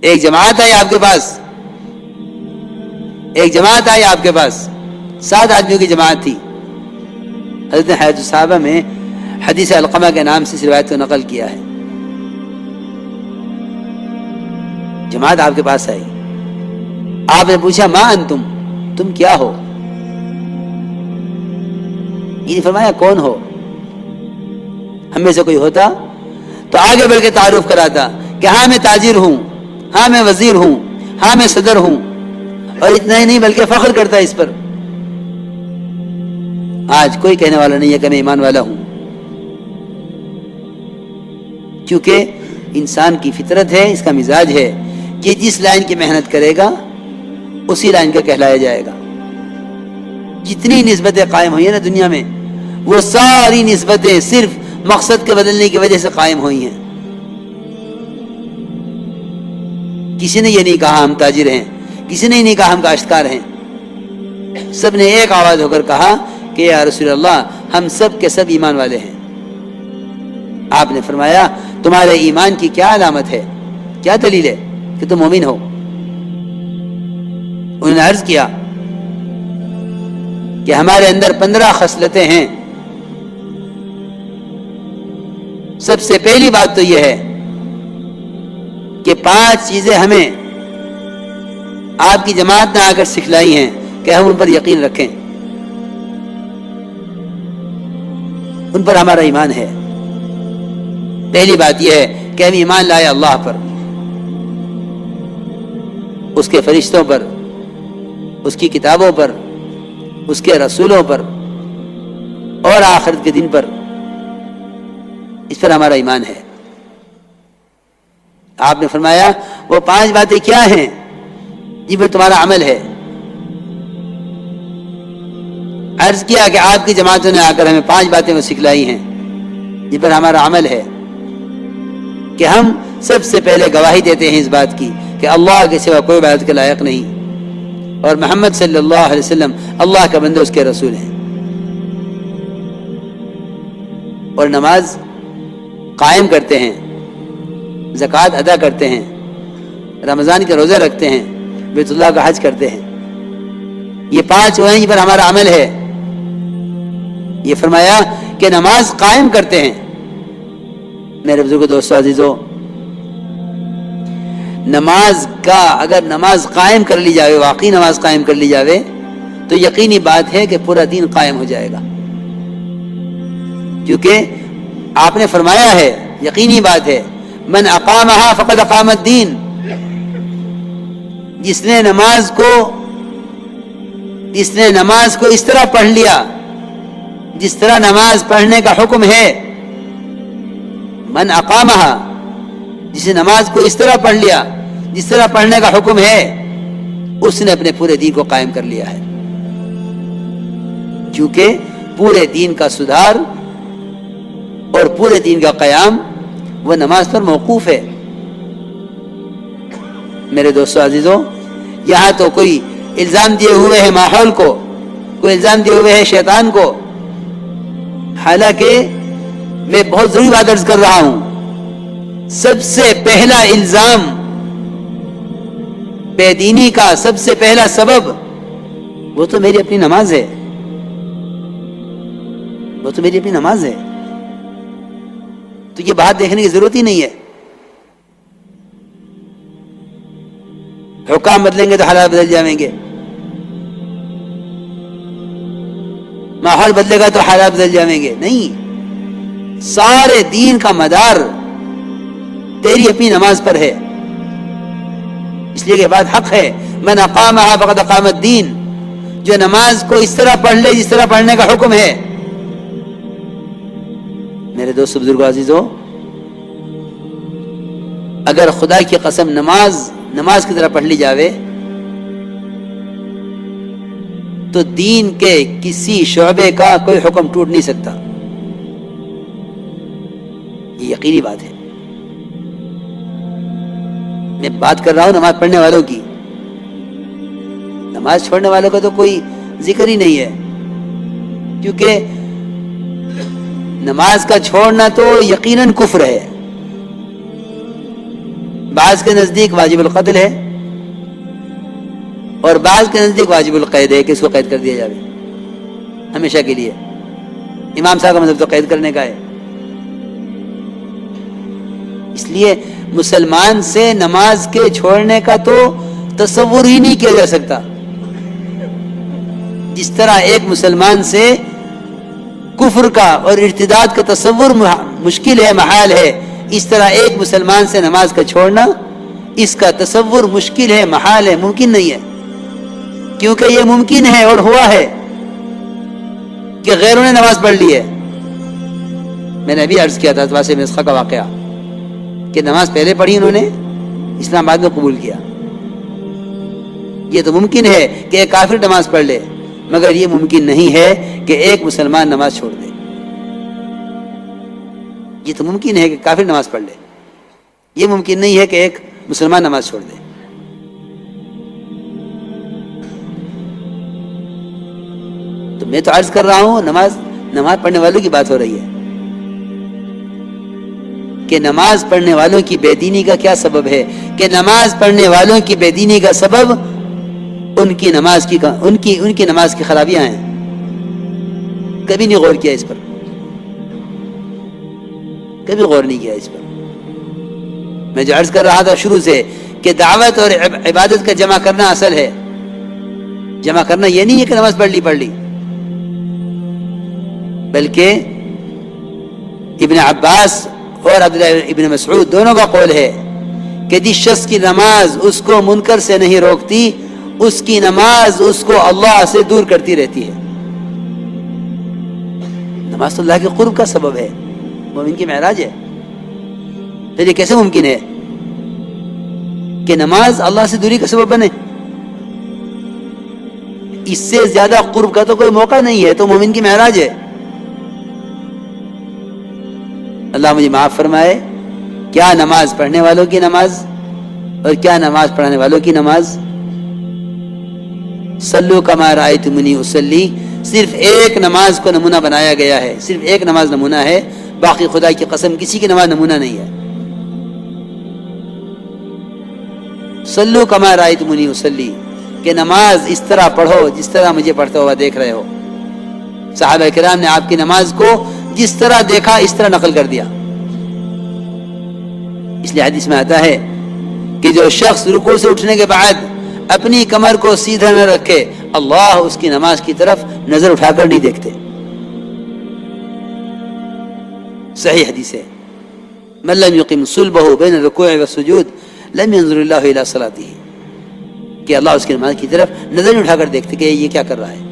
ایک جماعت آئی آپ کے پاس، ایک جماعت آئی آپ کے پاس، 7 آدمیوں کی جماعت تھی. حضرت نے حیات الصحابہ میں حدیث علقمہ کے نام سے اس روایت کو نقل کیا ہے. جماعت آپ کے پاس آئی، آپ نے پوچھا ما انتم، تم کیا ہو؟ یہ فرمایا کون ہو؟ ہم میں سے کوئی ہوتا تو آگے بڑھ کے تعارف کراتا کہ ہاں میں تاجر ہوں، ہاں میں وزیر ہوں، ہاں میں صدر ہوں، اور اتنا ہی نہیں بلکہ فخر کرتا ہے اس پر. آج کوئی کہنے والا نہیں ہے کہ میں ایمان والا ہوں، کیونکہ انسان کی فطرت ہے، اس کا مزاج ہے کہ جس لائن کی محنت کرے گا اسی لائن کا کہلایا جائے گا. جتنی نسبتیں قائم ہوئی ہیں نا دنیا میں، وہ ساری نسبتیں صرف مقصد کے بدلنے کی وجہ سے قائم ہوئی ہیں. کسی نے یہ نہیں کہا ہم تاجر ہیں، کسی نے یہ نہیں کہا ہم کاشتکار ہیں. سب نے ایک آواز ہو کر کہا کہ یا رسول اللہ ہم سب کے سب ایمان والے ہیں. آپ نے فرمایا تمہارے ایمان کی کیا علامت ہے، کیا دلیل ہے کہ تم مومن ہو؟ انہوں نے عرض کیا کہ ہمارے اندر 15 خصلتیں ہیں. سب سے پہلی بات تو یہ ہے کہ 5 چیزیں ہمیں آپ کی جماعت نے آ کر سکھلائی ہیں کہ ہم ان پر یقین رکھیں، ان پر ہمارا ایمان ہے. پہلی بات یہ ہے کہ ہم ایمان لائے اللہ پر، اس کے فرشتوں پر، اس کی کتابوں پر، اس کے رسولوں پر، اور آخرت کے دن پر. اس پر ہمارا ایمان ہے. آپ نے فرمایا وہ 5 باتیں کیا ہیں جن پر تمہارا عمل ہے؟ عرض کیا کہ آپ کی جماعتوں نے آ کر ہمیں 5 باتیں وہ سکھلائی ہیں جن پر ہمارا عمل ہے کہ ہم سب سے پہلے گواہی دیتے ہیں اس بات کی کہ اللہ کے سوا کوئی عبادت کے لائق نہیں، اور محمد صلی اللہ علیہ وسلم اللہ کا بندہ، اس کے رسول ہیں. اور نماز قائم کرتے ہیں، زکوٰۃ ادا کرتے ہیں، رمضان کے روزے رکھتے ہیں، بیت اللہ کا حج کرتے ہیں. یہ 5 وہ ہیں جن پر ہمارا عمل ہے. یہ فرمایا کہ نماز قائم کرتے ہیں. میرے بزرگوں، دوستو، عزیزو، نماز کا اگر نماز قائم کر لی جائے، واقعی نماز قائم کر لی جائے، تو یقینی بات ہے کہ پورا دین قائم ہو جائے گا. کیونکہ آپ نے فرمایا ہے، یقینی بات ہے، من اقامہا فقد اقام الدین. جس نے نماز کو اس طرح پڑھ لیا جس طرح نماز پڑھنے کا حکم ہے، من اقامہا، جس نے نماز کو اس طرح پڑھ لیا جس طرح پڑھنے کا حکم ہے، اس نے اپنے پورے دین کو قائم کر لیا ہے. کیونکہ پورے دین کا سدھار اور پورے دین کا قیام وہ نماز پر موقوف ہے. میرے دوستو عزیزو، یہاں تو کوئی الزام دیے ہوئے ہے ماحول کو، کوئی الزام دیے ہوئے ہے شیطان کو. حالانکہ میں بہت ضروری بات عرض کر رہا ہوں، سب سے پہلا الزام بے دینی کا، سب سے پہلا سبب وہ تو میری اپنی نماز ہے، وہ تو میری اپنی نماز ہے. تو یہ بات دیکھنے کی ضرورت ہی نہیں ہے. حکام بدلیں گے تو حالات بدل جائیں گے، ماحول بدلے گا تو حالات بدل جائیں گے. نہیں، سارے دین کا مدار تیری اپنی نماز پر ہے. اس لیے کہ بات حق ہے، من اقامہا فقد اقام الدین. جو نماز کو اس طرح پڑھ لے جس طرح پڑھنے کا حکم ہے. میرے دوست بزرگوں عزیزو، اگر خدا کی قسم نماز کی طرح پڑھ لی جاوے تو دین کے کسی شعبے کا کوئی حکم ٹوٹ نہیں سکتا. یہ یقینی بات ہے. میں بات کر رہا ہوں نماز پڑھنے والوں کی، نماز چھوڑنے والوں کا تو کوئی ذکر ہی نہیں ہے. کیونکہ نماز کا چھوڑنا تو یقیناً کفر ہے. بعض کے نزدیک واجب القتل ہے اور بعض کے نزدیک واجب القید ہے کہ اس کو قید کر دیا جائے ہمیشہ کے لیے. امام صاحب کا مطلب تو قید کرنے کا ہے. اس لیے مسلمان سے نماز کے چھوڑنے کا تو تصور ہی نہیں کیا جا سکتا. جس طرح ایک مسلمان سے کفر کا اور ارتداد کا تصور مشکل ہے، محال ہے، اس طرح ایک مسلمان سے نماز کا چھوڑنا اس کا تصور مشکل ہے، محال ہے، ممکن نہیں ہے. کیونکہ یہ ممکن ہے اور ہوا ہے کہ غیروں نے نماز پڑھ لی ہے. میں نے ابھی عرض کیا تھا واسع مسخہ کا واقعہ کہ نماز پہلے پڑھی انہوں نے، اسلام بعد میں قبول کیا. یہ تو ممکن ہے کہ ایک کافر نماز پڑھ لے، مگر یہ ممکن نہیں ہے کہ ایک مسلمان نماز چھوڑ دے. یہ تو ممکن ہے کہ کافر نماز پڑھ لے، یہ ممکن نہیں ہے کہ ایک مسلمان نماز چھوڑ دے. تو میں تو عرض کر رہا ہوں نماز پڑھنے والوں کی بات ہو رہی ہے کہ نماز پڑھنے والوں کی بے دینی کا کیا سبب ہے، کہ نماز پڑھنے والوں کی بے دینی کا سبب ان کی نماز کی خرابیاں ہیں. کبھی نہیں غور کیا اس پر، کبھی غور نہیں کیا اس پر. میں جو عرض کر رہا تھا شروع سے کہ دعوت اور عبادت کا جمع کرنا اصل ہے. جمع کرنا یہ نہیں ہے کہ نماز پڑھ لی، بلکہ ابن عباس اور عبداللہ ابن مسعود دونوں کا قول ہے کہ جس شخص کی نماز اس کو منکر سے نہیں روکتی، اس کی نماز اس کو اللہ سے دور کرتی رہتی ہے. نماز تو اللہ کے قرب کا سبب ہے، مومن کی معراج ہے. پھر یہ کیسے ممکن ہے کہ نماز اللہ سے دوری کا سبب بنے؟ اس سے زیادہ قرب کا تو کوئی موقع نہیں ہے. تو مومن کی معراج ہے. اللہ مجھے معاف فرمائے. کیا نماز پڑھنے والوں کی نماز اور کیا نماز پڑھانے والوں کی نماز. صلو کما رأیتمونی اصلی صرف ایک نماز کو نمونہ بنایا گیا ہے، صرف ایک نماز نمونہ ہے، باقی خدا کی قسم کسی کی نماز نمونہ نہیں ہے. صلو کما رأیتمونی اصلی کہ نماز اس طرح پڑھو جس طرح مجھے پڑھتا ہوا دیکھ رہے ہو. صحابہ کرام نے آپ کی نماز کو جس طرح دیکھا اس طرح نقل کر دیا. اس لیے حدیث میں آتا ہے کہ جو شخص رکوع سے اٹھنے کے بعد اپنی کمر کو سیدھا نہ رکھے، اللہ اس کی نماز کی طرف نظر اٹھا کر نہیں دیکھتے. صحیح حدیث ہے. من لم يقم صلبه بين الركوع والسجود لم ينظر الله الى صلاته، کہ اللہ اس کی نماز کی طرف نظر نہیں اٹھا کر دیکھتے کہ یہ کیا کر رہا ہے.